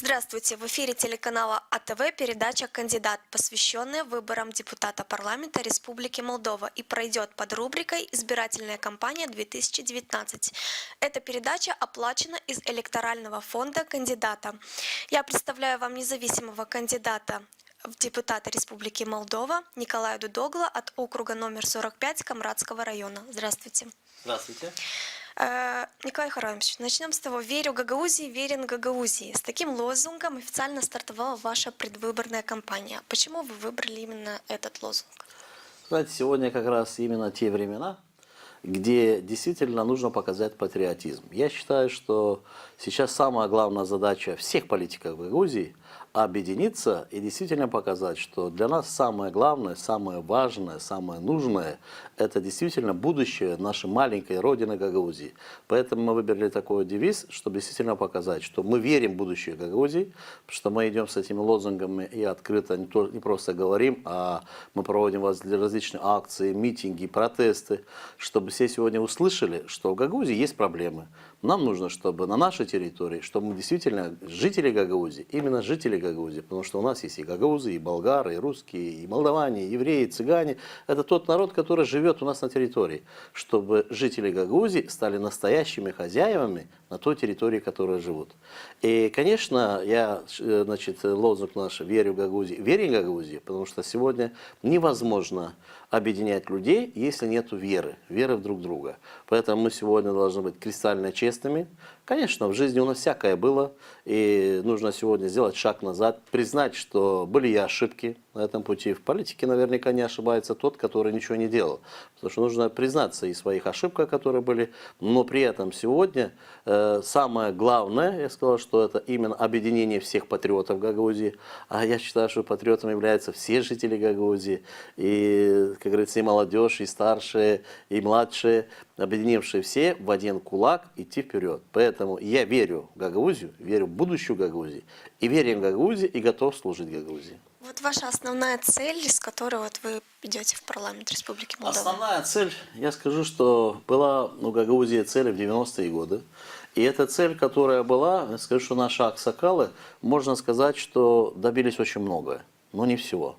Здравствуйте! В эфире телеканала АТВ передача «Кандидат», посвященная выборам депутата парламента Республики Молдова и пройдет под рубрикой «Избирательная кампания-2019». Эта передача оплачена из электорального фонда кандидата. Я представляю вам независимого кандидата в депутаты Республики Молдова Николая Дудогла от округа номер 45 Камрадского района. Здравствуйте. Здравствуйте. Николай Харамович, начнем с того. «Верю Гагаузии, верен Гагаузии». С таким лозунгом официально стартовала ваша предвыборная кампания. Почему вы выбрали именно этот лозунг? Знаете, сегодня как раз именно те времена, где действительно нужно показать патриотизм. Я считаю, что сейчас самая главная задача всех политиков в Грузии – объединиться и действительно показать, что для нас самое главное, самое важное, самое нужное – это действительно будущее нашей маленькой родины Гагаузии. Поэтому мы выбрали такой девиз, чтобы действительно показать, что мы верим в будущее Гагаузии, что мы идем с этими лозунгами и открыто не просто говорим, а мы проводим различные акции, митинги, протесты, чтобы все сегодня услышали, что в Гагаузии есть проблемы. Нам нужно, чтобы на нашей территории, чтобы мы действительно жители Гагаузии, именно жители Гагаузии, потому что у нас есть и гагаузы, и болгары, и русские, и молдаване, и евреи, и цыгане. Это тот народ, который живет у нас на территории. Чтобы жители Гагаузии стали настоящими хозяевами на той территории, в которой живут. И, конечно, лозунг наш «Верю в Гагаузии», верим в Гагаузии, потому что сегодня невозможно объединять людей, если нет веры в друг друга. Поэтому мы сегодня должны быть кристально честными. Конечно, в жизни у нас всякое было, и нужно сегодня сделать шаг назад, признать, что были и ошибки на этом пути. В политике наверняка не ошибается тот, который ничего не делал. Потому что нужно признаться и в своих ошибках, которые были, но при этом сегодня самое главное, я сказал, что это именно объединение всех патриотов Гагаузии. А я считаю, что патриотами являются все жители Гагаузии, и, как говорится, и молодежь, и старшие, и младшие, объединившие все в один кулак идти вперед. Поэтому я верю в Гагаузию, верю в будущую Гагаузии, и верю в Гагаузию, и готов служить Гагаузии. Вот ваша основная цель, с которой вы идете в парламент Республики Молдова? Основная цель, я скажу, что была у Гагаузии цель в 90-е годы. И эта цель, которая была, я скажу, что наши аксакалы, можно сказать, что добились очень многое, но не всего.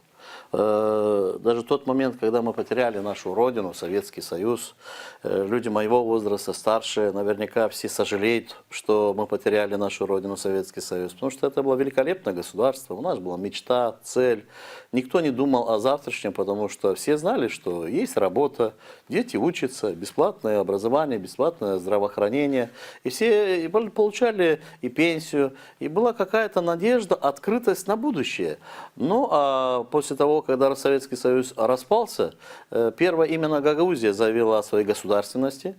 Даже тот момент, когда мы потеряли нашу родину, Советский Союз, люди моего возраста, старшие, наверняка все сожалеют, что мы потеряли нашу родину, Советский Союз, потому что это было великолепное государство, у нас была мечта, цель. Никто не думал о завтрашнем, потому что все знали, что есть работа, дети учатся, бесплатное образование, бесплатное здравоохранение, и все получали и пенсию, и была какая-то надежда, открытость на будущее. Ну, а после того, когда Советский Союз распался, первая именно Гагаузия заявила о своей государственности.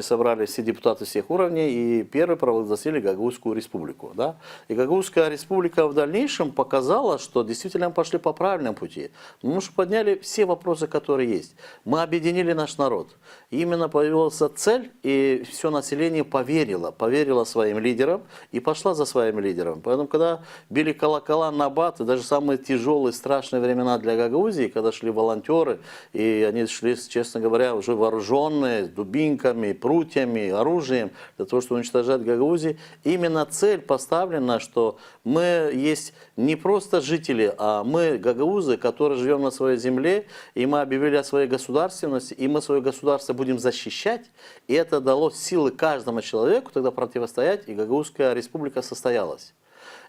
Собрали все депутаты всех уровней и первые провозгласили Гагаузскую республику. Да? И Гагаузская республика в дальнейшем показала, что действительно пошли по правильному пути. Мы же подняли все вопросы, которые есть. Мы объединили наш народ. И именно появилась цель, и все население поверило своим лидерам и пошла за своим лидером. Поэтому, когда били колокола на бат, и даже самые тяжелые, страшные времена для Гагаузии, когда шли волонтеры, и они шли, честно говоря, уже вооруженные, с дубинками, прутьями, оружием, для того, чтобы уничтожать Гагаузию, именно цель поставлена, что мы есть не просто жители, а мы гагаузы, которые живем на своей земле, и мы объявили о своей государственности, и мы свое государство будем защищать, и это дало силы каждому человеку тогда противостоять, и Гагаузская республика состоялась.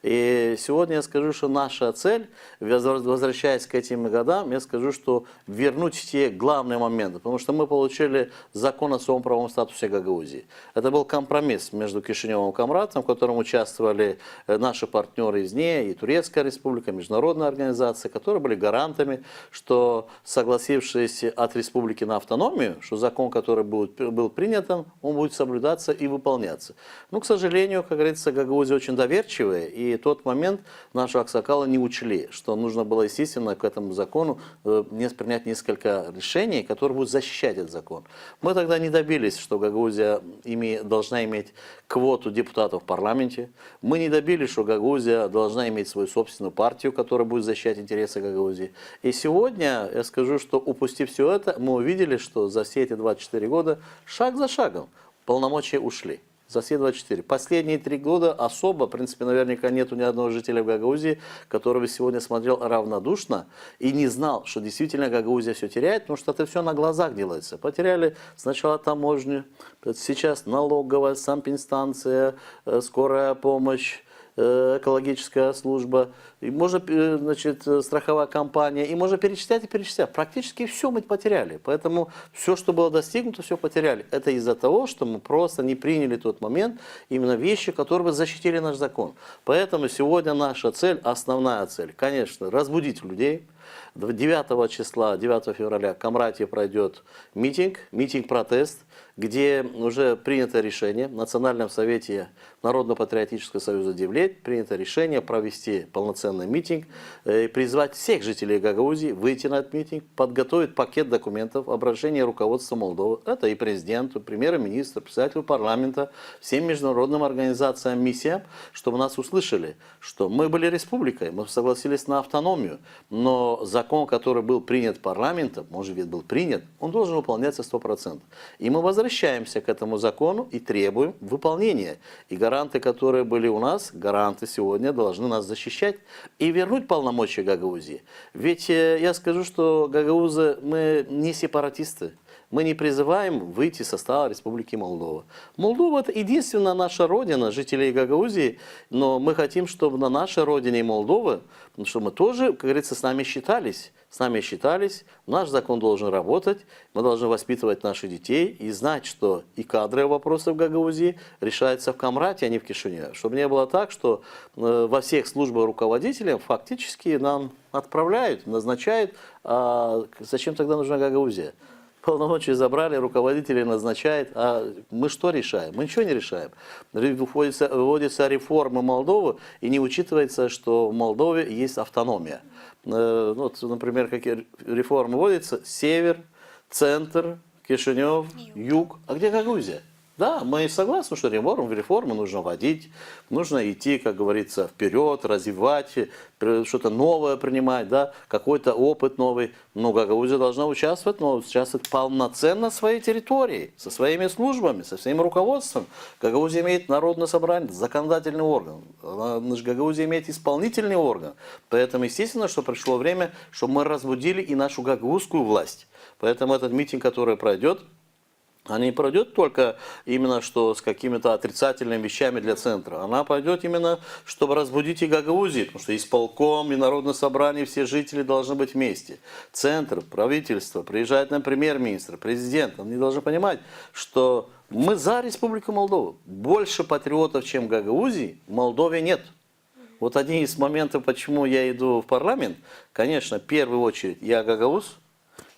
И сегодня я скажу, что наша цель, возвращаясь к этим годам, я скажу, что вернуть те главные моменты. Потому что мы получили закон о своем правовом статусе Гагаузии. Это был компромисс между Кишиневым и Камрадом, в котором участвовали наши партнеры из нее, и Турецкая республика, международные организации, которые были гарантами, что, согласившись от республики на автономию, что закон, который был принят, он будет соблюдаться и выполняться. Но, к сожалению, как говорится, Гагаузия очень доверчивая, и тот момент наши аксакалы не учли, что нужно было, естественно, к этому закону принять несколько решений, которые будут защищать этот закон. Мы тогда не добились, что Гагаузия должна иметь квоту депутатов в парламенте. Мы не добились, что Гагаузия должна иметь свою собственную партию, которая будет защищать интересы Гагаузии. И сегодня, я скажу, что упустив все это, мы увидели, что за все эти 24 года шаг за шагом полномочия ушли. За все 24. Последние 3 года особо, в принципе, наверняка нету ни одного жителя в Гагаузии, который бы сегодня смотрел равнодушно и не знал, что действительно Гагаузия все теряет, потому что это все на глазах делается. Потеряли сначала таможню, сейчас налоговая, санэпинстанция, скорая помощь, экологическая служба, и можно, значит, страховая компания, и можно перечислять и перечислять. Практически все мы потеряли. Поэтому все, что было достигнуто, все потеряли. Это из-за того, что мы просто не приняли в тот момент именно вещи, которые бы защитили наш закон. Поэтому сегодня наша цель, основная цель, конечно, разбудить людей. 9 числа, 9 февраля в Камрате пройдет митинг-протест, где уже принято решение в Национальном совете Народно-патриотического союза Девлет, принято решение провести полноценный митинг, призвать всех жителей Гагаузии выйти на этот митинг, подготовить пакет документов, обращение руководства Молдовы, это и президенту, премьер-министру, председателю парламента, всем международным организациям, миссиям, чтобы нас услышали, что мы были республикой, мы согласились на автономию, но закон, который был принят парламентом, может быть, был принят, он должен выполняться 100%. И мы возвращаемся к этому закону и требуем выполнения. И гаранты, которые были у нас, гаранты сегодня должны нас защищать и вернуть полномочия Гагаузии. Ведь я скажу, что гагаузы, мы не сепаратисты. Мы не призываем выйти из состава Республики Молдова. Молдова – это единственная наша родина, жителей Гагаузии, но мы хотим, чтобы на нашей родине Молдовы, чтобы мы тоже, как говорится, с нами считались. С нами считались, наш закон должен работать, мы должны воспитывать наших детей и знать, что и кадровые вопросы в Гагаузии решаются в Камрате, а не в Кишиневе. Чтобы не было так, что во всех службах руководителям фактически нам отправляют, назначают, а зачем тогда нужна Гагаузия? Полномочия забрали, руководители назначают, а мы что решаем? Мы ничего не решаем. Вводятся реформы Молдовы, и не учитывается, что в Молдове есть автономия. Вот, например, какие реформы вводятся? Север, центр, Кишинев, юг. А где Гагаузия? Да, мы согласны, что реформы нужно вводить, нужно идти, как говорится, вперед, развивать, что-то новое принимать, да, какой-то опыт новый. Но Гагаузия должна участвовать, но участвовать полноценно в своей территории, со своими службами, со своим руководством. Гагаузия имеет народное собрание, законодательный орган. Гагаузия имеет исполнительный орган. Поэтому, естественно, что пришло время, чтобы мы разбудили и нашу гагаузскую власть. Поэтому этот митинг, который пройдет, она не пройдет только именно что с какими-то отрицательными вещами для центра. Она пойдет именно, чтобы разбудить и Гагаузию, потому что исполком и народное собрание, все жители должны быть вместе. Центр, правительство, приезжает на премьер-министр, президент. Они должны понимать, что мы за Республику Молдову. Больше патриотов, чем в Гагаузии, в Молдове нет. Вот один из моментов, почему я иду в парламент, конечно, в первую очередь, я гагауз,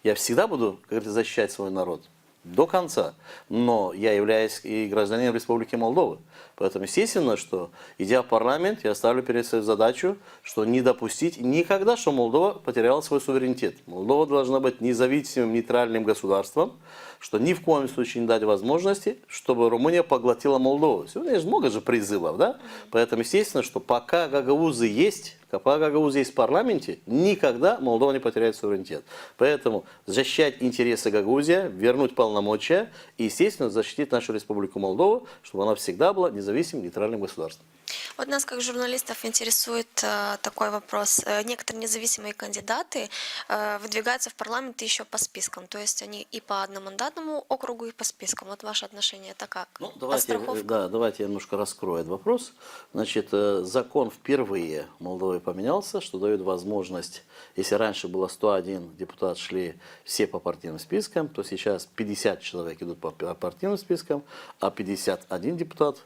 я всегда буду, как говорится, защищать свой народ. До конца. Но я являюсь и гражданином Республики Молдова. Поэтому естественно, что идя в парламент, я ставлю перед собой задачу, что не допустить никогда, что Молдова потеряла свой суверенитет. Молдова должна быть независимым, нейтральным государством, что ни в коем случае не дать возможности, чтобы Румыния поглотила Молдову. Сегодня есть много же призывов, да? Поэтому естественно, что пока гагаузы есть, пока гагаузы есть в парламенте, никогда Молдова не потеряет суверенитет. Поэтому защищать интересы Гагаузии, вернуть полномочия и, естественно, защитить нашу Республику Молдову, чтобы она всегда была независимым, нейтральным государством. Вот нас, как журналистов, интересует такой вопрос. Некоторые независимые кандидаты выдвигаются в парламент еще по спискам. То есть они и по одномандатному округу, и по спискам. Вот ваше отношение это как? Ну, давайте я немножко раскрою этот вопрос. Значит, закон впервые в Молдове поменялся, что дает возможность, если раньше было 101 депутат шли все по партийным спискам, то сейчас 50 человек идут по партийным спискам, а 51 депутат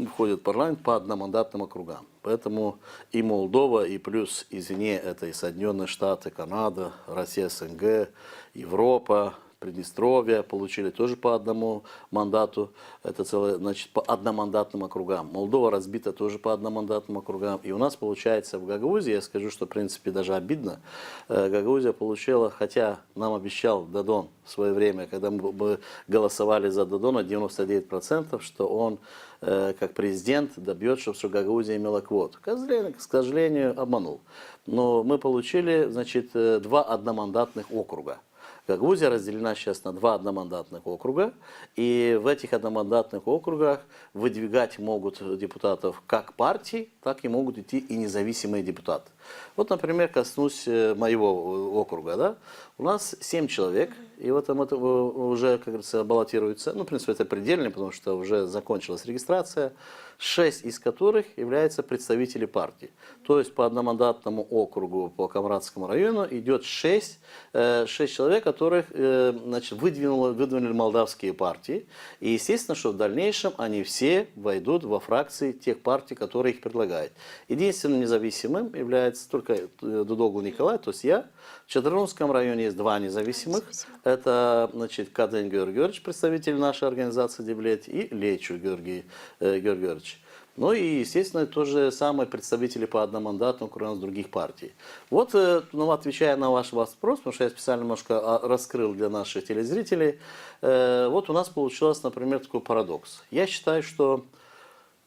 входит в парламент по одномандатным округам. Поэтому и Молдова, и плюс извне это и Соединенные Штаты, Канада, Россия, СНГ, Европа, Приднестровье получили тоже по одному мандату, это целое, значит, по одномандатным округам. Молдова разбита тоже по одномандатным округам. И у нас получается в Гагаузии, я скажу, что в принципе даже обидно, Гагаузия получила, хотя нам обещал Додон в свое время, когда мы голосовали за Додона, 99%, что он как президент добьется, чтобы Гагаузия имела квоту. К сожалению, обманул. Но мы получили, значит, 2 одномандатных округа. Гагаузия разделена сейчас на два одномандатных округа, и в этих одномандатных округах выдвигать могут депутатов как партии, так и могут идти и независимые депутаты. Вот, например, коснусь моего округа. Да? У нас 7 человек, и в этом это уже, как говорится, баллотируется. Ну, в принципе, это предельно, потому что уже закончилась регистрация. 6 из которых являются представители партии. То есть по одномандатному округу по Камрадскому району идет 6 человек, которых значит, выдвинули молдавские партии. И естественно, что в дальнейшем они все войдут во фракции тех партий, которые их предлагают. Единственным независимым является только Дудогу Николай, то есть я. В Чадранском районе есть 2 независимых. Это, значит, Каден Георгиевич, представитель нашей организации Девлет, и Лейчу Георгий Георгиевич. Ну и, естественно, то же самое представители по одномандатным округам других партий. Вот, ну, отвечая на ваш вопрос, потому что я специально немножко раскрыл для наших телезрителей, вот у нас получилось, например, такой парадокс. Я считаю, что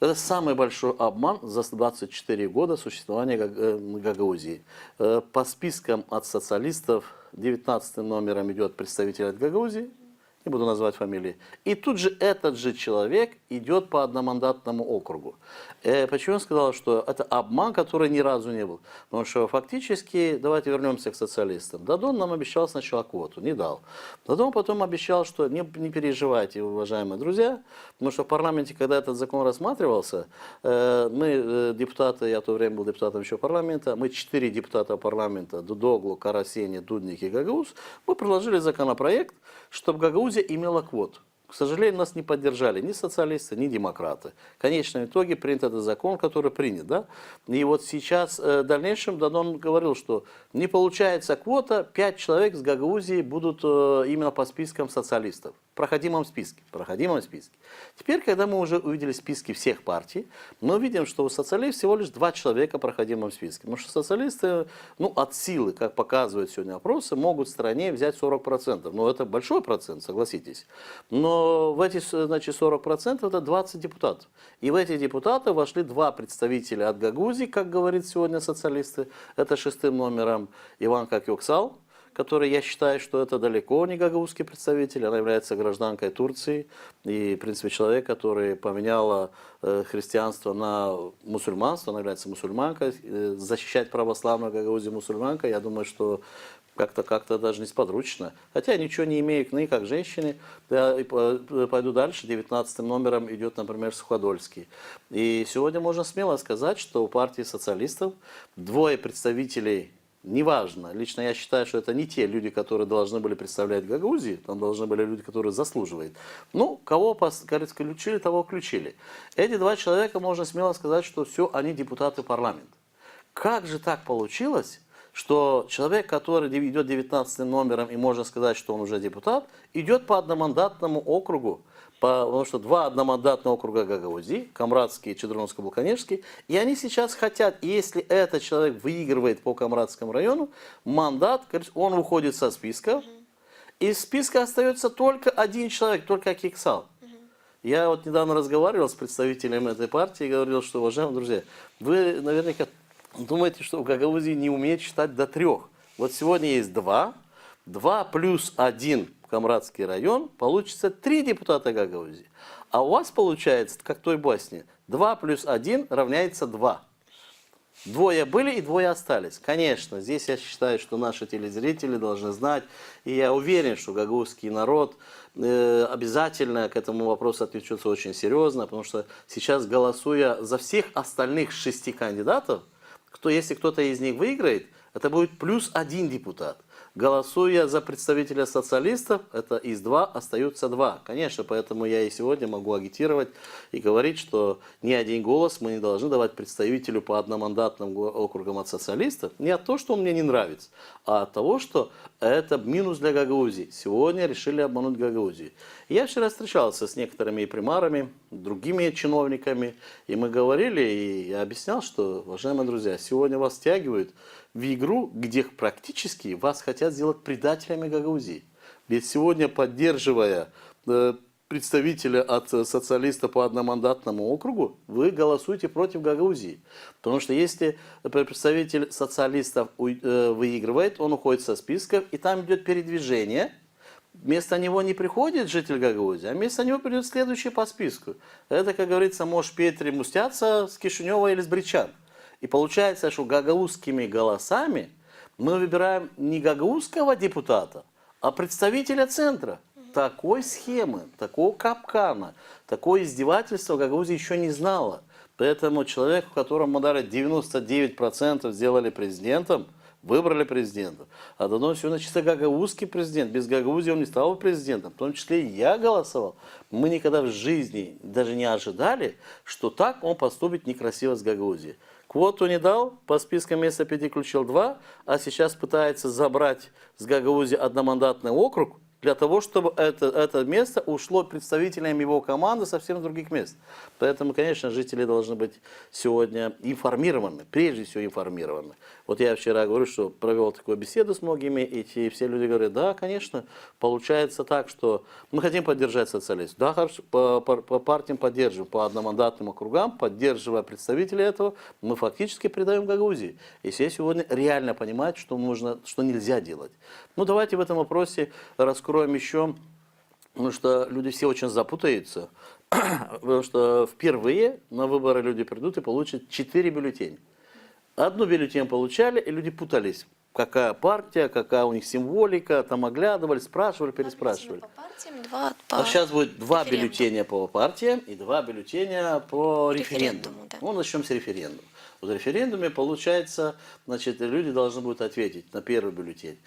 это самый большой обман за 24 года существования Гагаузии. По спискам от социалистов 19 номером идет представитель от Гагаузии, не буду называть фамилии. И тут же этот же человек идет по одномандатному округу. Почему я сказал, что это обман, который ни разу не был? Потому что фактически, давайте вернемся к социалистам. Дадон нам обещал сначала квоту, не дал. Дадон потом обещал, что не переживайте, уважаемые друзья, потому что в парламенте, когда этот закон рассматривался, мы, депутаты, я в то время был депутатом еще парламента, мы 4 депутата парламента, Дудоглу, Карасени, Дудник и Гагауз, мы предложили законопроект, чтобы Гагаузия имела квоту. К сожалению, нас не поддержали ни социалисты, ни демократы. В конечном итоге принят этот закон, который принят. Да? И вот сейчас, в дальнейшем, Дадон говорил, что не получается квота, 5 человек с Гагаузии будут именно по спискам социалистов. В проходимом списке. Теперь, когда мы уже увидели списки всех партий, мы видим, что у социалистов всего лишь 2 человека в проходимом списке. Потому что социалисты, ну, от силы, как показывают сегодня опросы, могут в стране взять 40%. Но это большой процент, согласитесь. Но в эти, значит, 40% это 20 депутатов. И в эти депутаты вошли 2 представителя от Гагаузии, как говорят сегодня социалисты. Это 6 номером Иванка Кёксал, который, я считаю, что это далеко не гагаузский представитель, она является гражданкой Турции и, в принципе, человек, который поменял христианство на мусульманство, она является мусульманкой, защищать православную Гагаузию мусульманкой, я думаю, что как-то даже несподручно. Хотя я ничего не имею к ней, как женщине. Я пойду дальше. 19 номером идет, например, Суходольский. И сегодня можно смело сказать, что у партии социалистов 2 представителей. Неважно. Лично я считаю, что это не те люди, которые должны были представлять Гагаузию. Там должны были люди, которые заслуживают. Ну, кого включили, того включили. Эти 2 человека, можно смело сказать, что все, они депутаты парламента. Как же так получилось, что человек, который идет 19 номером, и можно сказать, что он уже депутат, идет по одномандатному округу? Потому что 2 одномандатных округа Гагаузии, Камрадский и Чадранско-Балканежский, и они сейчас хотят, если этот человек выигрывает по Камрадскому району, мандат, он уходит со списка, из списка остается только 1 человек, только Кексал. Я вот недавно разговаривал с представителем этой партии и говорил, что, уважаемые друзья, вы наверняка думаете, что в Гагаузии не умеют считать до 3. Вот сегодня есть 2 плюс 1 Камрадский район, получится 3 депутата Гагаузии. А у вас получается, как в той басне, 2 плюс 1 равняется 2. 2 были и 2 остались. Конечно, здесь я считаю, что наши телезрители должны знать, и я уверен, что гагаузский народ обязательно к этому вопросу отнесется очень серьезно, потому что сейчас, голосуя за всех остальных 6 кандидатов, если кто-то из них выиграет, это будет плюс 1 депутат. Голосуя за представителя социалистов, это из 2 остаются 2. Конечно, поэтому я и сегодня могу агитировать и говорить, что ни 1 голос мы не должны давать представителю по одномандатным округам от социалистов. Не от того, что он мне не нравится, а от того, что это минус для Гагаузии. Сегодня решили обмануть Гагаузию. Я вчера встречался с некоторыми примарами, другими чиновниками, и мы говорили, и я объяснял, что, уважаемые друзья, сегодня вас стягивают в игру, где практически вас хотят сделать предателями Гагаузии. Ведь сегодня, поддерживая представителя от социалиста по одномандатному округу, вы голосуете против Гагаузии. Потому что если представитель социалистов выигрывает, он уходит со списков, и там идет передвижение. Вместо него не приходит житель Гагаузии, а вместо него придет следующий по списку. Это, как говорится, может Петри Мустяца с Кишинева или с Бричан. И получается, что гагаузскими голосами мы выбираем не гагаузского депутата, а представителя центра. Такой схемы, такого капкана, такое издевательство Гагаузия еще не знала. Поэтому человек, которому дали 99% сделали президентом, выбрали президента. А до сегодня чисто гагаузский президент. Без Гагаузии он не стал бы президентом. В том числе и я голосовал. Мы никогда в жизни даже не ожидали, что так он поступит некрасиво с Гагаузией. Квоту не дал, по спискам вместо 5 включил 2, а сейчас пытается забрать с Гагаузии одномандатный округ, для того, чтобы это место ушло представителям его команды совсем с других мест. Поэтому, конечно, жители должны быть сегодня информированы, прежде всего информированы. Вот я вчера говорю, что провел такую беседу с многими, и все люди говорят, да, конечно, получается так, что мы хотим поддержать социалистов. Да, хорошо, по партиям поддерживаем, по одномандатным округам, поддерживая представителей этого, мы фактически предаем Гагаузии. И все сегодня реально понимают, что нужно, что нельзя делать. Ну, давайте в этом вопросе раскроем еще, потому что люди все очень запутаются, потому что впервые на выборы люди придут и получат 4 бюллетеня. Одну бюллетень получали, и люди путались. Какая партия, какая у них символика, там оглядывали, спрашивали, переспрашивали. По партиям, 2 по... А сейчас будет 2 референдуму. бюллетеня по партиям и 2 бюллетеня по референдуму. Да. Ну, начнем с референдума. В референдуме, получается, значит, люди должны будут ответить на первый бюллетень.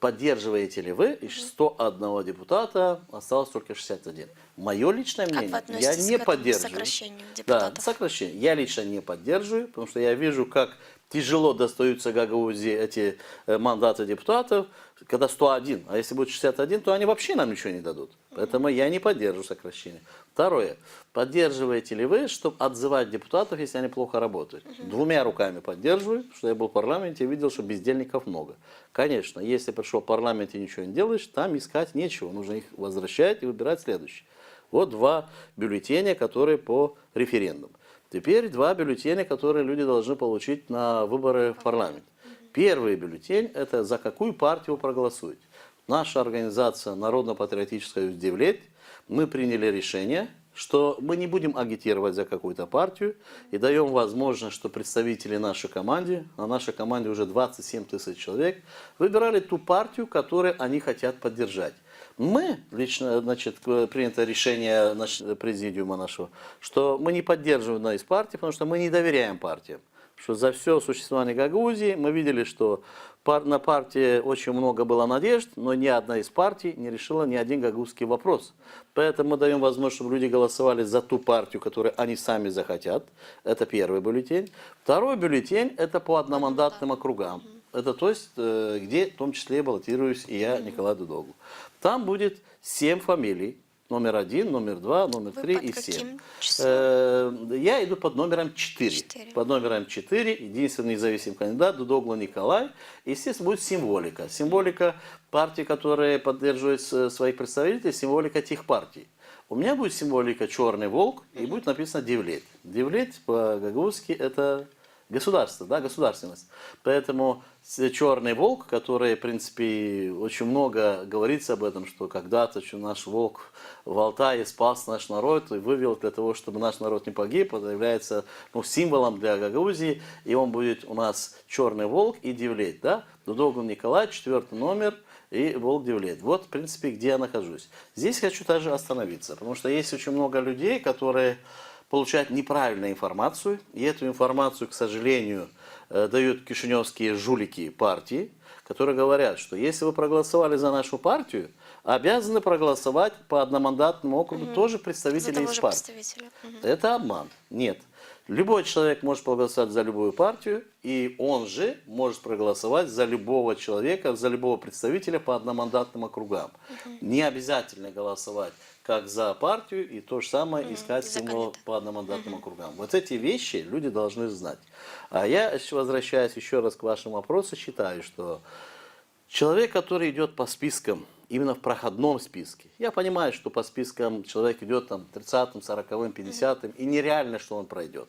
Поддерживаете ли вы? Из 101 депутата осталось только 61. Мое личное Как вы мнение, я относитесь не к этому поддерживаю. сокращению Да, депутатов? сокращение. Я лично не поддерживаю, потому что я вижу, как тяжело достаются Гагаузии эти мандаты депутатов, когда 101, а если будет 61, то они вообще нам ничего не дадут. Поэтому я не поддерживаю сокращение. Второе. Поддерживаете ли вы, чтобы отзывать депутатов, если они плохо работают? 2 руками поддерживаю, потому что я был в парламенте и видел, что бездельников много. Конечно, если пришел в парламент и ничего не делаешь, там искать нечего. Нужно их возвращать и выбирать следующий. Вот 2 бюллетеня, которые по референдуму. Теперь 2 бюллетеня, которые люди должны получить на выборы в парламент. Первый бюллетень – это за какую партию вы проголосуете. Наша организация Народно-патриотическая «Девлет», мы приняли решение, что мы не будем агитировать за какую-то партию и даем возможность, что представители нашей команды, а нашей команде уже 27 тысяч человек, выбирали ту партию, которую они хотят поддержать. Мы, лично, значит, принято решение президиума нашего, что мы не поддерживаем одну из партий, потому что мы не доверяем партиям. Что за все существование Гагаузии мы видели, что на партии очень много было надежд, но ни одна из партий не решила ни один гагаузский вопрос. Поэтому мы даем возможность, чтобы люди голосовали за ту партию, которую они сами захотят. Это первый бюллетень. Второй бюллетень – это по одномандатным округам. Это то есть, где в том числе баллотируюсь и я, Николай Дудоглу. Там будет 7 фамилий. Номер 1, номер 2, номер 3 и 7. Я иду под номером 4. Под номером 4, единственный независимый кандидат, Дудоглу Николай. Естественно, будет символика. Символика партии, которые поддерживают своих представителей, символика тех партий. У меня будет символика «Черный волк» и будет написано «Девлет». Девлет по-гагаузски это государство, да, государственность. Поэтому черный волк, который, в принципе, очень много говорится об этом, что когда-то наш волк в Алтае спас наш народ и вывел для того, чтобы наш народ не погиб, это является символом для Гагаузии, и он будет у нас черный волк и Девлет, да, Дудоглу Николай, 4-й номер, и волк Девлет. Вот, в принципе, где я нахожусь. Здесь хочу также остановиться, потому что есть очень много людей, которые получают неправильную информацию, и эту информацию, к сожалению, дают кишиневские жулики партии, которые говорят, что если вы проголосовали за нашу партию, обязаны проголосовать по одномандатному округу тоже представители из партии. Это обман. Нет. Любой человек может проголосовать за любую партию, и он же может проголосовать за любого человека, за любого представителя по одномандатным округам. Не обязательно голосовать как за партию, и то же самое искать символ по одномандатным округам. Вот эти вещи люди должны знать. А я, возвращаясь еще раз к вашему вопросу, считаю, что человек, который идет по спискам именно в проходном списке. Я понимаю, что по спискам человек идет там 30-м, 40-м, 50-м, и нереально, что он пройдет.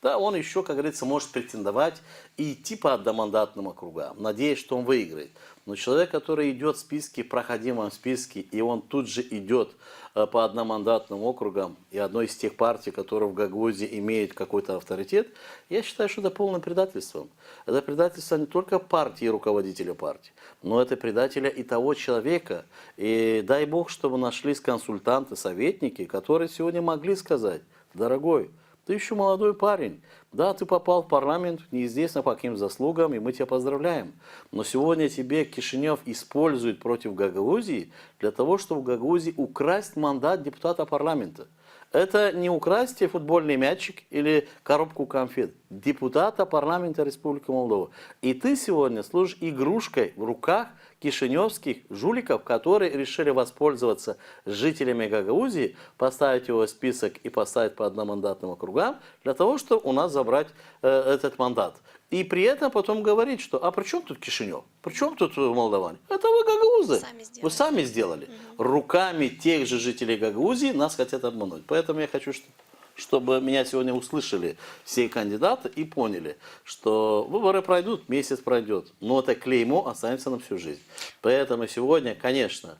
Да, он еще, как говорится, может претендовать и идти по одномандатным округам, надеясь, что он выиграет. Но человек, который идет в списке, проходимом списке, и он тут же идет по одномандатным округам, и одной из тех партий, которые в Гагаузии имеют какой-то авторитет, я считаю, что это полным предательством. Это предательство не только партии и руководителя партии, но это предателя и того человека. И дай бог, чтобы нашлись консультанты, советники, которые сегодня могли сказать: дорогой, ты еще молодой парень. Да, ты попал в парламент, неизвестно по каким заслугам, и мы тебя поздравляем. Но сегодня тебе Кишинев использует против Гагаузии для того, чтобы в Гагаузии украсть мандат депутата парламента. Это не украсть тебе футбольный мячик или коробку конфет. Депутата парламента Республики Молдова. И ты сегодня служишь игрушкой в руках кишиневских жуликов, которые решили воспользоваться жителями Гагаузии, поставить его в список и поставить по одномандатным округам, для того, чтобы у нас забрать этот мандат. И при этом потом говорить, что а при чем тут Кишинев? При чем тут молдаване? Это вы гагаузы. Вы сами сделали. Руками тех же жителей Гагаузии нас хотят обмануть. Поэтому я хочу, чтобы меня сегодня услышали все кандидаты и поняли, что выборы пройдут, месяц пройдет, но это клеймо останется на всю жизнь. Поэтому сегодня, конечно,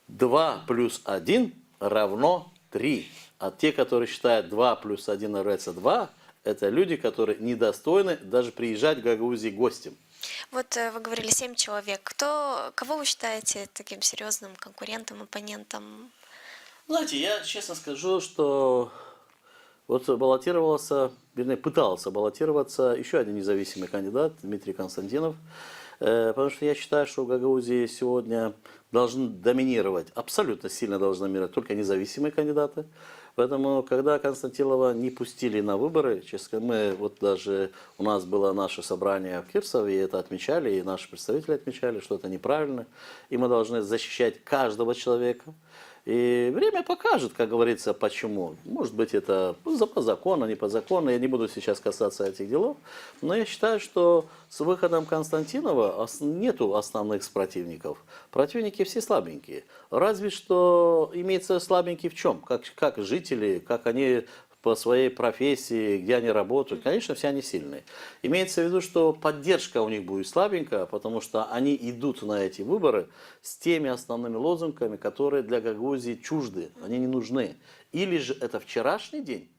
2 плюс 1 равно 3. А те, которые считают 2 плюс 1 равняется 2, это люди, которые недостойны даже приезжать в Гагаузии гостем. Вот вы говорили 7 человек. Кого вы считаете таким серьезным конкурентом, оппонентом? Знаете, я честно скажу, что вот баллотировался, вернее, пытался баллотироваться еще один независимый кандидат, Дмитрий Константинов, потому что я считаю, что в Гагаузии сегодня должны доминировать, абсолютно сильно должны доминировать только независимые кандидаты. Поэтому, когда Константинова не пустили на выборы, честно, мы вот даже у нас было наше собрание в Кирсове, и это отмечали, и наши представители отмечали, что это неправильно, и мы должны защищать каждого человека. И время покажет, как говорится, почему. Может быть, это по закону, не по закону. Я не буду сейчас касаться этих делов. Но я считаю, что с выходом Константинова нету основных противников. Противники все слабенькие. Разве что имеется слабенькие в чем? Как жители, как они по своей профессии, где они работают, конечно, все они сильные. Имеется в виду, что поддержка у них будет слабенькая, потому что они идут на эти выборы с теми основными лозунгами, которые для Гагаузии чужды, они не нужны. Или же это вчерашний день,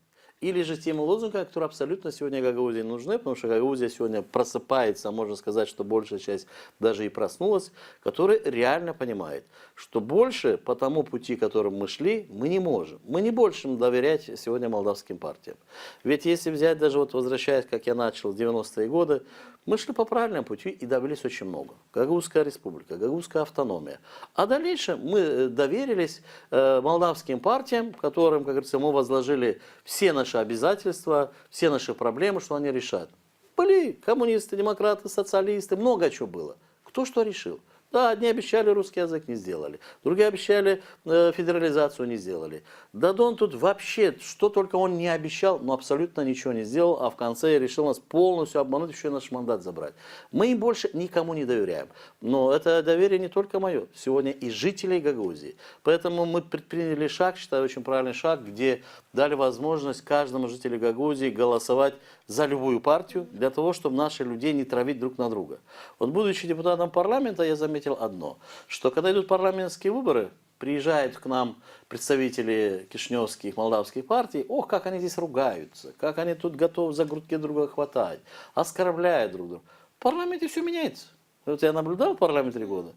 или же теми лозунгами, которые абсолютно сегодня Гагаузии нужны, потому что Гагаузия сегодня просыпается, можно сказать, что большая часть даже и проснулась, которая реально понимает, что больше по тому пути, которым мы шли, мы не можем. Мы не больше доверять сегодня молдавским партиям. Ведь если взять, даже вот возвращаясь, как я начал, в 90-е годы, мы шли по правильному пути и добились очень много. Гагаузская республика, Гагаузская автономия. А дальше мы доверились молдавским партиям, которым, как говорится, мы возложили все наши обязательства, все наши проблемы, что они решат. Были коммунисты, демократы, социалисты, много чего было. Кто что решил? Да, одни обещали русский язык, не сделали. Другие обещали федерализацию, не сделали. Дадон тут вообще, что только он не обещал, но абсолютно ничего не сделал, а в конце решил нас полностью обмануть, еще и наш мандат забрать. Мы им больше никому не доверяем. Но это доверие не только мое, сегодня и жителей Гагаузии. Поэтому мы предприняли шаг, считаю, очень правильный шаг, где дали возможность каждому жителю Гагаузии голосовать за любую партию, для того, чтобы наших людей не травить друг на друга. Вот будучи депутатом парламента, я заметил одно, что когда идут парламентские выборы, приезжают к нам представители кишиневских, молдавских партий, ох, как они здесь ругаются, как они тут готовы за грудки друга хватать, оскорбляют друг друга. В парламенте все меняется. Вот я наблюдал в парламенте 3 года.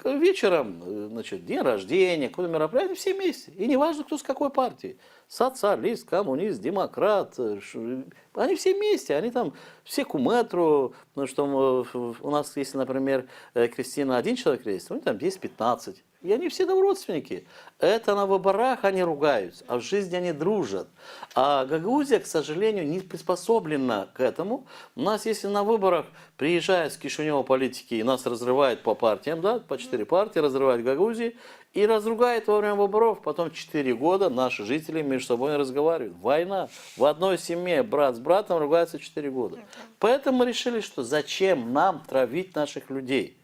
Вечером, значит, день рождения, какое-то мероприятие, все вместе. И не важно, кто с какой партии. Социалист, коммунист, демократ. Они все вместе, они там все к метру. Потому что у нас, если, например, Кристина один человек есть, у них там 10-15. И они все там родственники. Это на выборах они ругаются, а в жизни они дружат. А Гагаузия, к сожалению, не приспособлена к этому. У нас, если на выборах приезжают с Кишинева политики и нас разрывают по партиям, да, по 4 партии, разрывают Гагаузии, и разругают во время выборов, потом 4 года наши жители между собой не разговаривают. Война. В одной семье брат с братом ругаются 4 года. Поэтому мы решили, что зачем нам травить наших людей.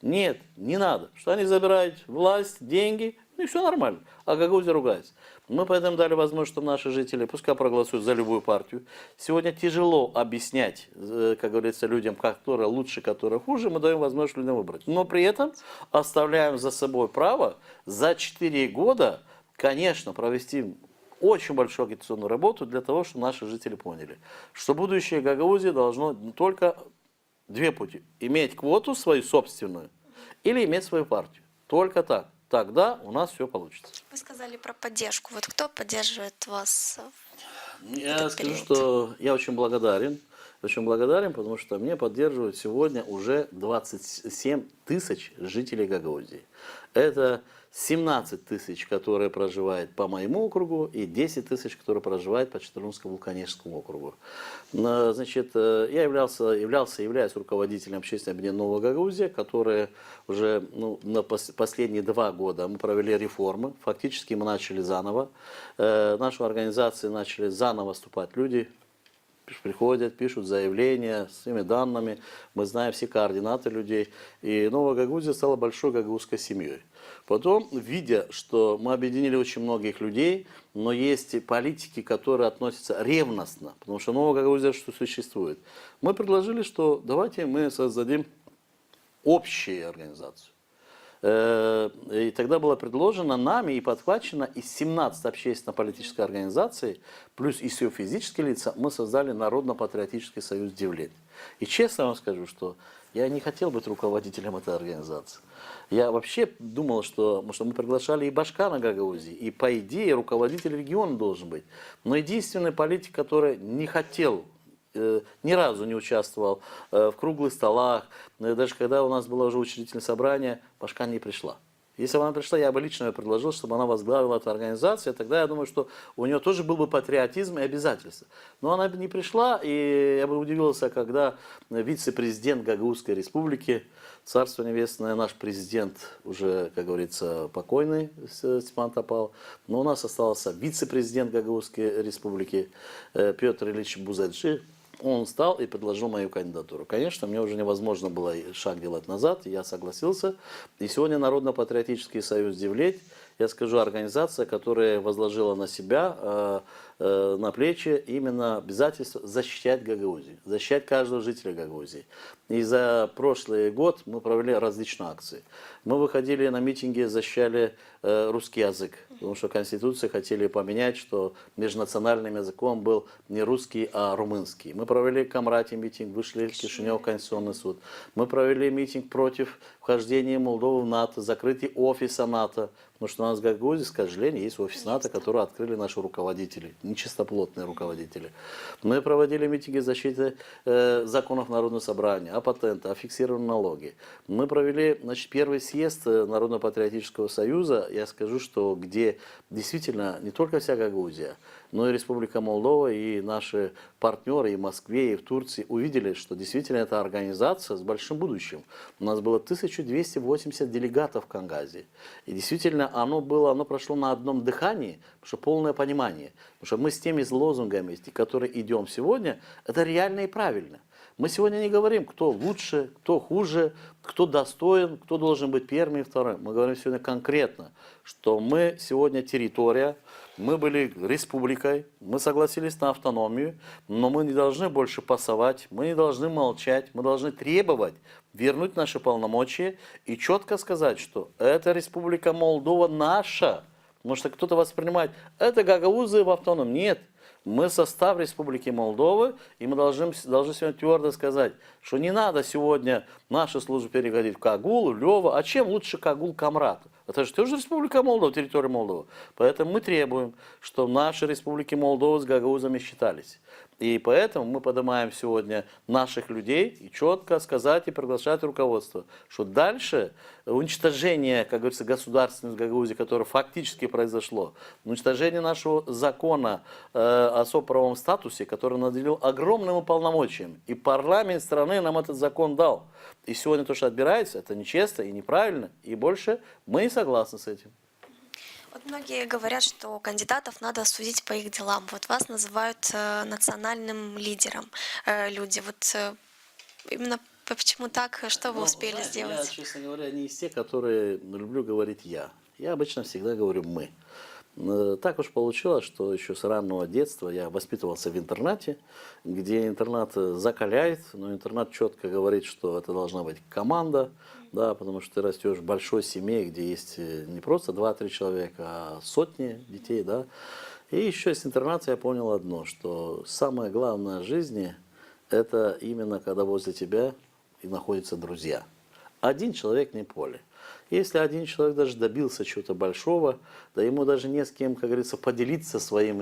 Нет, не надо. Что они забирают власть, деньги, ну и все нормально. А Гагаузия ругается. Мы поэтому дали возможность, что наши жители пускай проголосуют за любую партию. Сегодня тяжело объяснять, как говорится, людям, которая лучше, которая хуже. Мы даем возможность людям выбрать. Но при этом оставляем за собой право за 4 года, конечно, провести очень большую агитационную работу для того, чтобы наши жители поняли, что будущее Гагаузии должно только две пути. Иметь квоту свою собственную или иметь свою партию. Только так. Тогда у нас все получится. Вы сказали про поддержку. Вот кто поддерживает вас в Я этот скажу, период? что я очень благодарен. Очень благодарен, потому что мне поддерживают сегодня уже 27 тысяч жителей Гагаузии. Это 17 тысяч, которые проживают по моему округу, и 10 тысяч, которые проживают по Четырнскому Вулканическому округу. Значит, я являюсь руководителем общественного объединения «Новая Гагаузия», которое уже на последние 2 года мы провели реформы. Фактически мы начали заново. Нашу организацию начали заново вступать люди. Приходят, пишут заявления с своими данными, мы знаем все координаты людей. И Новая Гагаузия стала большой гагаузской семьей. Потом, видя, что мы объединили очень многих людей, но есть политики, которые относятся ревностно, потому что Новая Гагаузия что существует, мы предложили, что давайте мы создадим общую организацию. И тогда было предложено нами и подхвачено из 17 общественно-политических организаций, плюс и все физические лица, мы создали Народно-патриотический союз Девлет. И честно вам скажу, что я не хотел быть руководителем этой организации. Я вообще думал, что мы приглашали и Башкана Гагаузии, и по идее руководитель региона должен быть. Но единственный политик, который не хотел, ни разу не участвовал в круглых столах. Даже когда у нас было уже учредительное собрание, Башкан не пришла. Если бы она пришла, я бы лично ее предложил, чтобы она возглавила эту организацию. Тогда я думаю, что у нее тоже был бы патриотизм и обязательства. Но она бы не пришла, и я бы удивился, когда вице-президент Гагаузской республики, Царство Небесное, наш президент уже, как говорится, покойный Степан Топал, но у нас остался вице-президент Гагаузской республики Петр Ильич Бузаджи. Он встал и предложил мою кандидатуру. Конечно, мне уже невозможно было шаг делать назад, я согласился. И сегодня Народно-патриотический союз Девлет, я скажу, организация, которая возложила на себя, на плечи именно обязательство защищать Гагаузию, защищать каждого жителя Гагаузии. И за прошлый год мы провели различные акции. Мы выходили на митинги, защищали русский язык, потому что Конституцию хотели поменять, что межнациональным языком был не русский, а румынский. Мы провели в Камрате митинг, вышли в Кишинев Конституционный суд. Мы провели митинг против вхождения Молдовы в НАТО, закрытия офиса НАТО. Потому что у нас в Гагаузии, к сожалению, есть офис НАТО, который открыли наши руководители, нечистоплотные руководители. Мы проводили митинги защиты законов Народного собрания, о патентах, о фиксированном налоге. Мы провели, значит, первый съезд Народно-патриотического союза, я скажу, что где действительно не только вся Гагаузия, но и Республика Молдова, и наши партнеры и в Москве, и в Турции увидели, что действительно это организация с большим будущим. У нас было 1280 делегатов в Кангазе. И действительно оно прошло на одном дыхании, потому что полное понимание. Потому что мы с теми лозунгами, которые идем сегодня, это реально и правильно. Мы сегодня не говорим, кто лучше, кто хуже, кто достоин, кто должен быть первым и вторым. Мы говорим сегодня конкретно, что мы сегодня территория, мы были республикой, мы согласились на автономию, но мы не должны больше пасовать, мы не должны молчать, мы должны требовать вернуть наши полномочия и четко сказать, что эта республика Молдова наша. Потому что кто-то воспринимает, это Гагаузия в автономии. Нет. Мы состав Республики Молдовы, и мы должны сегодня твердо сказать, что не надо сегодня нашу службу переходить в Кагул, Лёва. А чем лучше Кагул, Камрат? Это же тоже Республика Молдова, территория Молдовы. Поэтому мы требуем, что наши Республики Молдовы с Гагаузами считались. И поэтому мы поднимаем сегодня наших людей и четко сказать и приглашать руководство, что дальше уничтожение, как говорится, государственности Гагаузии, которое фактически произошло, уничтожение нашего закона о особо-правовом статусе, который наделил огромным полномочиям. И парламент страны нам этот закон дал. И сегодня то, что отбирается, это нечестно и неправильно. И больше мы не согласны с этим. Вот многие говорят, что кандидатов надо судить по их делам. Вот вас называют национальным лидером люди. Вот именно Почему так? Что вы Ну, успели знаете, я, сделать? честно говоря, не из тех, которые люблю говорить я. Я обычно всегда говорю мы. Так уж получилось, что еще с раннего детства я воспитывался в интернате, где интернат закаляет, но интернат четко говорит, что это должна быть команда, да, потому что ты растешь в большой семье, где есть не просто два-три человека, а сотни детей, да. И еще с интерната я понял одно, что самое главное в жизни – это именно когда возле тебя и находятся друзья. Один человек не поле. Если один человек даже добился чего-то большого, да ему даже не с кем, как говорится, поделиться своим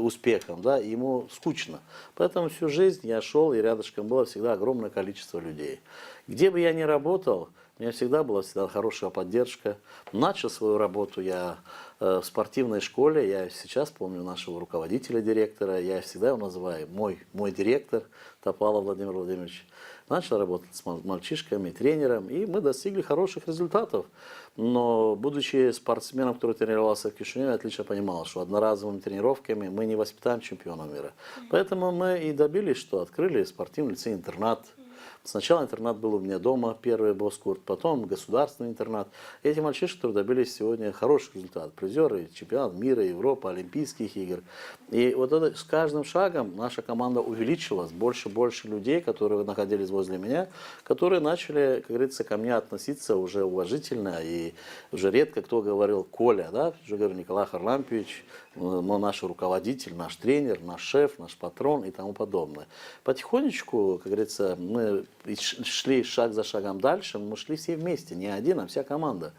успехом, да, ему скучно. Поэтому всю жизнь я шел, и рядышком было всегда огромное количество людей. Где бы я ни работал, у меня всегда была хорошая поддержка. Начал свою работу я в спортивной школе, я сейчас помню нашего руководителя, директора, я всегда его называю мой директор Топалов Владимир Владимирович. Начал работать с мальчишками, тренером, и мы достигли хороших результатов. Но, будучи спортсменом, который тренировался в Кишиневе, я отлично понимал, что одноразовыми тренировками мы не воспитаем чемпиона мира. Поэтому мы и добились, что открыли спортивный лицей-интернат. Сначала интернат был у меня дома, первый Боскурт, потом государственный интернат. И эти мальчишки, которые добились сегодня хороших результатов, призеры чемпионат мира, Европы, Олимпийских игр. И вот это, с каждым шагом наша команда увеличилась, больше людей, которые находились возле меня, которые начали, как говорится, ко мне относиться уже уважительно. И уже редко кто говорил Коля, да, уже говорю Николай Харлампьевич, наш руководитель, наш тренер, наш шеф, наш патрон и тому подобное. Потихонечку, как говорится, мы шли шаг за шагом дальше, мы шли все вместе, не один, а вся команда.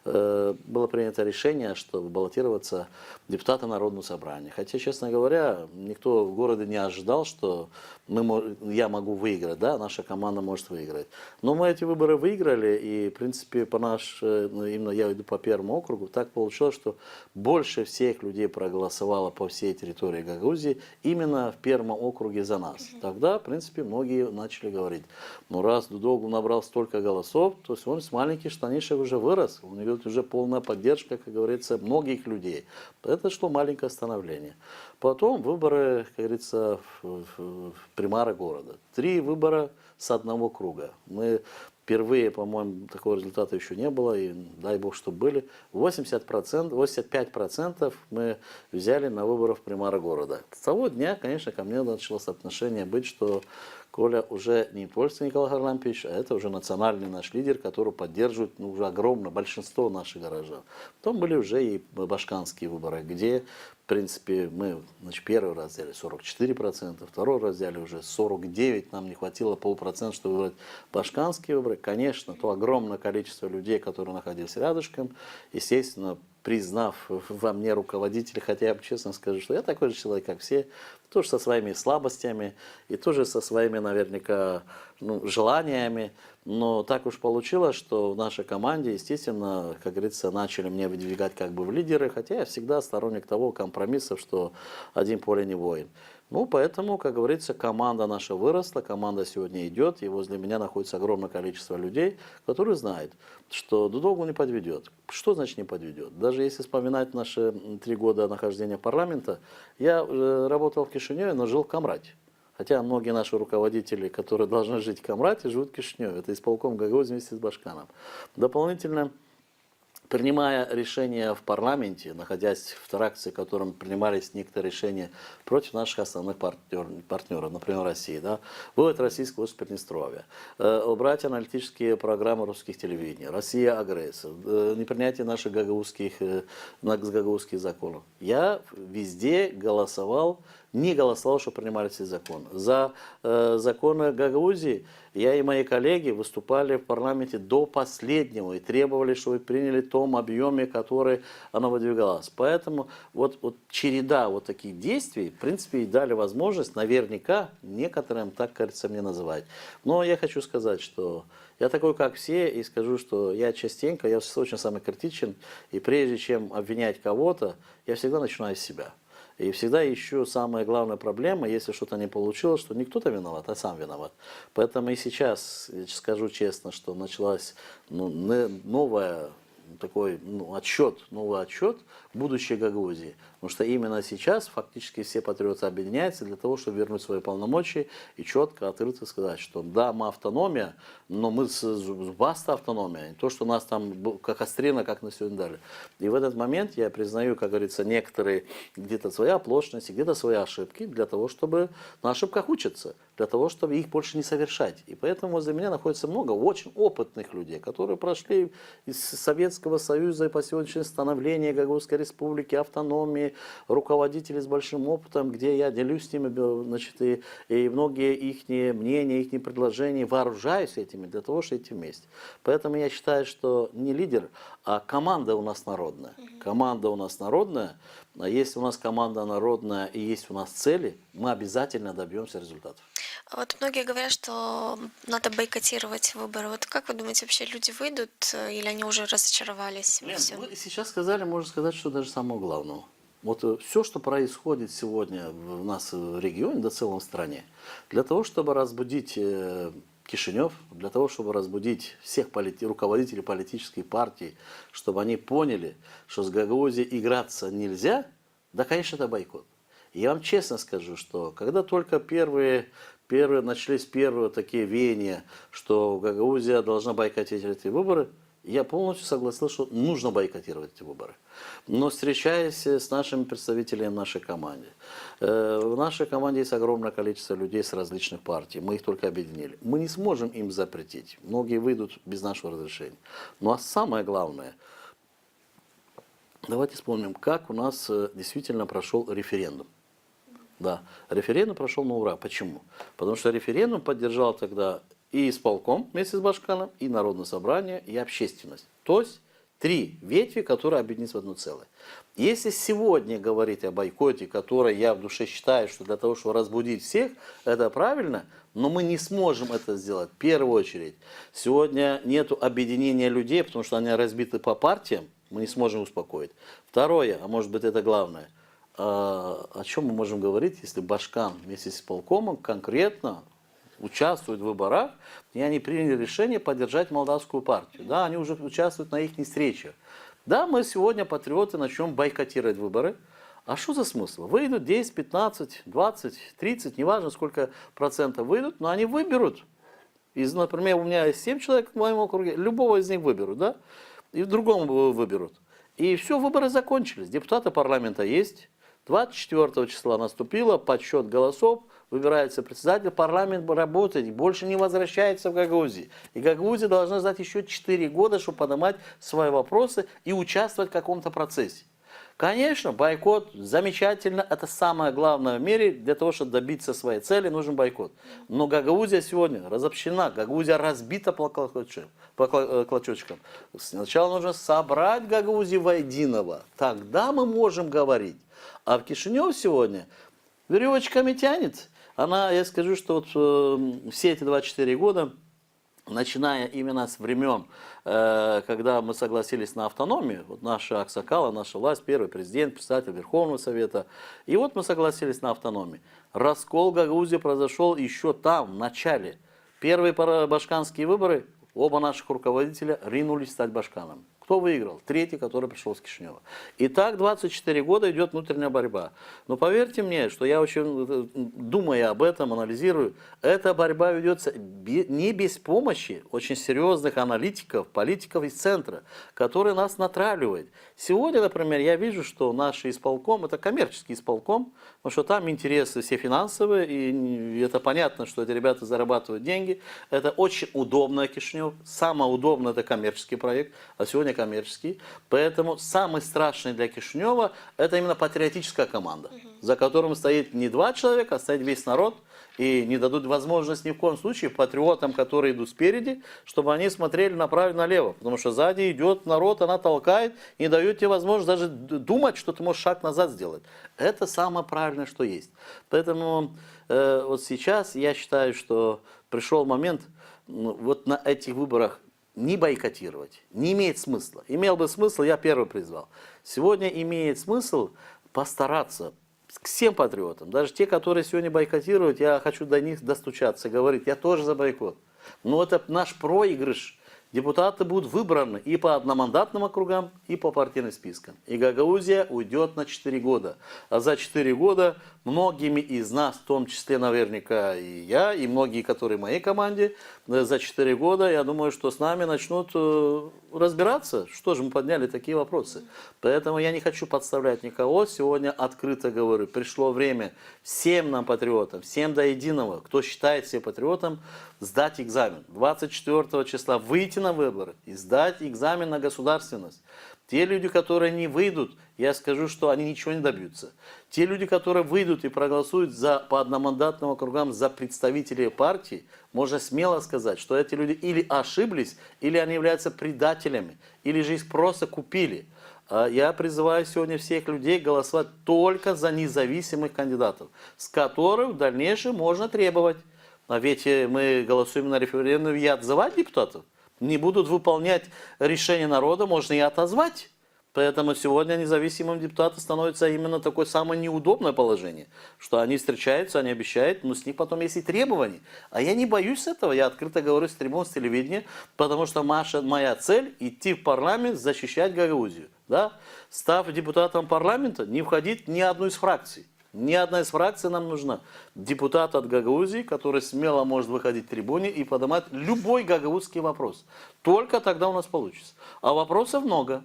Было принято решение, чтобы баллотироваться депутата Народного собрания. Хотя, честно говоря, никто в городе не ожидал, что я могу выиграть, да, наша команда может выиграть. Но мы эти выборы выиграли, и, в принципе, именно я иду по первому округу, так получилось, что больше всех людей проголосовало по всей территории Гагаузии именно в первом округе за нас. Тогда, в принципе, многие начали говорить, ну раз Дудогу набрал столько голосов, то есть он с маленьких штанишек уже вырос, у него уже полная поддержка, как говорится, многих людей. Это шло маленькое становление. Потом выборы, как говорится, в примара города. 3 выбора с одного круга. Мы впервые, по-моему, такого результата еще не было, и дай бог, что были. 85% мы взяли на выборах примара города. С того дня, конечно, ко мне началось отношение быть, что Коля уже не польский Николай Харлампьевич, а это уже национальный наш лидер, который поддерживает уже огромное большинство наших горожан. Потом были уже и башканские выборы, где, в принципе, мы первый раз взяли 44%, второй раз взяли уже 49%, нам не хватило полпроцента, чтобы выбрать башканские выборы. Конечно, то огромное количество людей, которые находились рядышком, естественно, признав во мне руководителя, хотя я честно скажу, что я такой же человек, как все, тоже со своими слабостями и тоже со своими, наверняка, желаниями. Но так уж получилось, что в нашей команде, естественно, как говорится, начали меня выдвигать как бы в лидеры, хотя я всегда сторонник того компромисса, что один поле не воин. Поэтому, как говорится, команда наша выросла, команда сегодня идет, и возле меня находится огромное количество людей, которые знают, что Дудогу не подведет. Что значит не подведет? Даже если вспоминать наши 3 года нахождения парламента, я работал в Кишиневе, но жил в Камрате. Хотя многие наши руководители, которые должны жить в Камрате, живут в Кишиневе. Это исполком Гагаузии вместе с Башканом. Дополнительно, принимая решения в парламенте, находясь в фракции, в котором принимались некоторые решения против наших основных партнеров, например, России, да, вывод российского из Приднестровья, убрать аналитические программы русских телевидений, Россия агрессор, непринятие наших гагаузских законов. Я везде не голосовал, что принимали эти законы. За законы Гагаузии я и мои коллеги выступали в парламенте до последнего и требовали, чтобы приняли в том объеме, который оно выдвигалось. Поэтому вот череда вот таких действий, в принципе, и дали возможность наверняка некоторым, так кажется, мне называть. Но я хочу сказать, что я такой, как все, и скажу, что я очень самокритичен, и прежде чем обвинять кого-то, я всегда начинаю с себя. И всегда ищу самая главная проблема, если что-то не получилось, что не кто-то виноват, а сам виноват. Поэтому и сейчас, я скажу честно, что началась новый отчет будущей Гагаузии. Потому что именно сейчас фактически все патриоты объединяются для того, чтобы вернуть свои полномочия и четко, открыто сказать, что да, мы автономия, но мы с баста автономия. Не то, что нас там как острина, как на сегодня дали. И в этот момент я признаю, как говорится, некоторые где-то свои оплошности, где-то свои ошибки, для того, чтобы на ошибках учатся, для того, чтобы их больше не совершать. И поэтому возле меня находится много очень опытных людей, которые прошли из Советского Союза и по сегодняшнее становление Гагаузской Республики, автономии, руководители с большим опытом, где я делюсь с ними, значит, и многие их мнения, их предложения, вооружаюсь этими для того, чтобы идти вместе. Поэтому я считаю, что не лидер, а команда у нас народная. Команда у нас народная. А если у нас команда народная и есть у нас цели, мы обязательно добьемся результатов. Вот многие говорят, что надо бойкотировать выборы. Вот как вы думаете, вообще люди выйдут или они уже разочаровались во Лен, всем? вы сейчас сказали, можно сказать, что даже самого главного. Вот все, что происходит сегодня у нас в регионе, да в целом в стране, для того, чтобы разбудить Кишинев, для того, чтобы разбудить всех руководителей политической партии, чтобы они поняли, что с Гагаузией играться нельзя, да, конечно, это бойкот. И я вам честно скажу, что когда только начались первые такие веяния, что Гагаузия должна бойкотировать эти выборы, я полностью согласился, что нужно бойкотировать эти выборы. Но встречаясь с нашими представителями в нашей команде, в нашей команде есть огромное количество людей с различных партий, мы их только объединили. Мы не сможем им запретить, многие выйдут без нашего разрешения. Ну а самое главное, давайте вспомним, как у нас действительно прошел референдум. Да, референдум прошел на ура. Почему? Потому что референдум поддержал тогда и исполком вместе с Башканом, и Народное собрание, и общественность. То есть три ветви, которые объединились в одно целое. Если сегодня говорить о бойкоте, который я в душе считаю, что для того, чтобы разбудить всех, это правильно, но мы не сможем это сделать. В первую очередь, сегодня нет объединения людей, потому что они разбиты по партиям, мы не сможем успокоить. Второе, а может быть это главное, о чем мы можем говорить, если Башкан вместе с исполкомом конкретно участвуют в выборах, и они приняли решение поддержать молдавскую партию. Да, они уже участвуют на их встречах. Да, мы сегодня, патриоты, начнем бойкотировать выборы. А что за смысл? Выйдут 10, 15, 20, 30, неважно сколько процентов выйдут, но они выберут. Например, у меня есть 7 человек в моем округе, любого из них выберут, да? И в другом выберут. И все, выборы закончились. Депутаты парламента есть. 24 числа наступило, подсчет голосов, выбирается председатель, парламент работает, больше не возвращается в Гагаузию. И Гагаузия должна ждать еще 4 года, чтобы поднимать свои вопросы и участвовать в каком-то процессе. Конечно, бойкот замечательно, это самое главное в мире, для того, чтобы добиться своей цели, нужен бойкот. Но Гагаузия сегодня разобщена, Гагаузия разбита по клочочкам. Сначала нужно собрать Гагаузию воедино, тогда мы можем говорить. А в Кишинев сегодня веревочками тянет. Я скажу, что вот все эти 24 года, начиная именно с времен, когда мы согласились на автономию, вот наша Аксакала, наша власть, первый президент, председатель Верховного Совета, и вот мы согласились на автономию. Раскол Гагаузии произошел еще там, в начале. Первые башканские выборы, оба наших руководителя ринулись стать башканом. Кто выиграл? Третий, который пришел с Кишинева. И так 24 года идет внутренняя борьба. Но поверьте мне, что я очень, думая об этом, анализирую, эта борьба ведется не без помощи очень серьезных аналитиков, политиков из центра, которые нас натравливают. Сегодня, например, я вижу, что наш исполком, это коммерческий исполком, потому что там интересы все финансовые, и это понятно, что эти ребята зарабатывают деньги. Это очень удобно, Кишинев. Самое удобное – это коммерческий проект, а сегодня коммерческий. Поэтому самый страшный для Кишинева – это именно патриотическая команда, за которым стоит не 2 человека, а стоит весь народ. И не дадут возможность ни в коем случае патриотам, которые идут спереди, чтобы они смотрели направо и налево. Потому что сзади идет народ, она толкает и не дает тебе возможность даже думать, что ты можешь шаг назад сделать. Это самое правильное, что есть. Поэтому вот сейчас я считаю, что пришел момент вот на этих выборах не бойкотировать. Не имеет смысла. Имел бы смысл, я первый призвал. Сегодня имеет смысл постараться к всем патриотам, даже те, которые сегодня бойкотируют, я хочу до них достучаться, говорить, я тоже за бойкот. Но это наш проигрыш Депутаты будут выбраны и по одномандатным округам, и по партийным спискам. И Гагаузия уйдет на 4 года. А за 4 года многими из нас, в том числе наверняка и я, и многие, которые в моей команде, за 4 года, я думаю, что с нами начнут разбираться, что же мы подняли такие вопросы. Поэтому я не хочу подставлять никого. Сегодня открыто говорю, пришло время всем нам, патриотам, всем до единого, кто считает себя патриотом, сдать экзамен. 24 числа выйти на выборы и сдать экзамен на государственность. Те люди, которые не выйдут, я скажу, что они ничего не добьются. Те люди, которые выйдут и проголосуют по одномандатным округам за представителей партии, можно смело сказать, что эти люди или ошиблись, или они являются предателями, или же их просто купили. Я призываю сегодня всех людей голосовать только за независимых кандидатов, с которых в дальнейшем можно требовать. А ведь мы голосуем на референдуме и отзывать депутатов. Не будут выполнять решение народа, можно и отозвать. Поэтому сегодня независимым депутатам становится именно такое самое неудобное положение, что они встречаются, они обещают, но с них потом есть и требования. А я не боюсь этого, я открыто говорю с трибун, с телевидения, потому что моя цель – идти в парламент, защищать Гагаузию. Да? Став депутатом парламента, не входить в ни одну из фракций. Ни одна из фракций нам нужна. Депутат от Гагаузии, который смело может выходить в трибуне и поднимать любой гагаузский вопрос. Только тогда у нас получится. А вопросов много.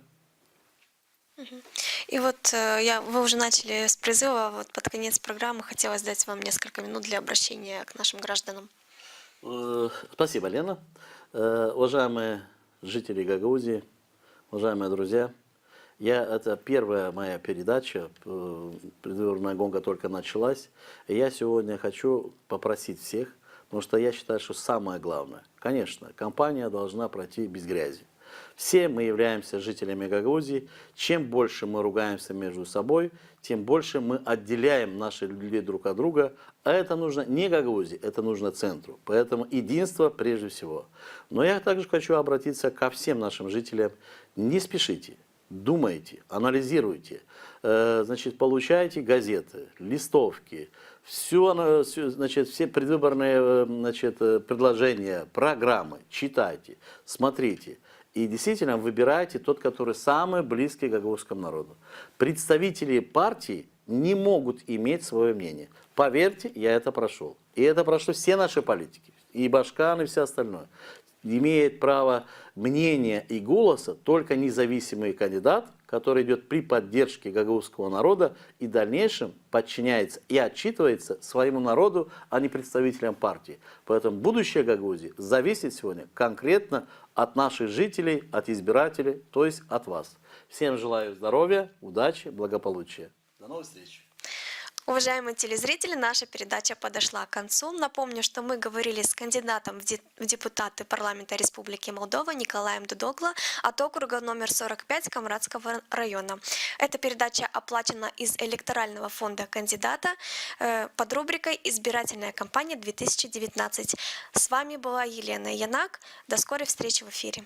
И вот вы уже начали с призыва, вот под конец программы хотелось дать вам несколько минут для обращения к нашим гражданам. Спасибо, Лена. Уважаемые жители Гагаузии, уважаемые друзья, это первая моя передача, предвыборная гонка только началась, и я сегодня хочу попросить всех, потому что я считаю, что самое главное, конечно, кампания должна пройти без грязи. Все мы являемся жителями Гагаузии. Чем больше мы ругаемся между собой, тем больше мы отделяем наших людей друг от друга. А это нужно не Гагаузии, это нужно центру. Поэтому единство прежде всего. Но я также хочу обратиться ко всем нашим жителям. Не спешите, думайте, анализируйте. Значит, получайте газеты, листовки, все, все предвыборные предложения, программы, читайте, смотрите. И действительно выбирайте тот, который самый близкий к гагаузскому народу. Представители партии не могут иметь свое мнение. Поверьте, я это прошел. И это прошли все наши политики. И Башкан, и все остальное. Имеет право мнения и голоса только независимый кандидат, который идет при поддержке гагаузского народа и в дальнейшем подчиняется и отчитывается своему народу, а не представителям партии. Поэтому будущее Гагаузии зависит сегодня конкретно от наших жителей, от избирателей, то есть от вас. Всем желаю здоровья, удачи, благополучия. До новых встреч! Уважаемые телезрители, наша передача подошла к концу. Напомню, что мы говорили с кандидатом в депутаты парламента Республики Молдова Николаем Дудогло от округа номер 45 Камрадского района. Эта передача оплачена из электорального фонда кандидата под рубрикой «Избирательная кампания-2019». С вами была Елена Янак. До скорой встречи в эфире.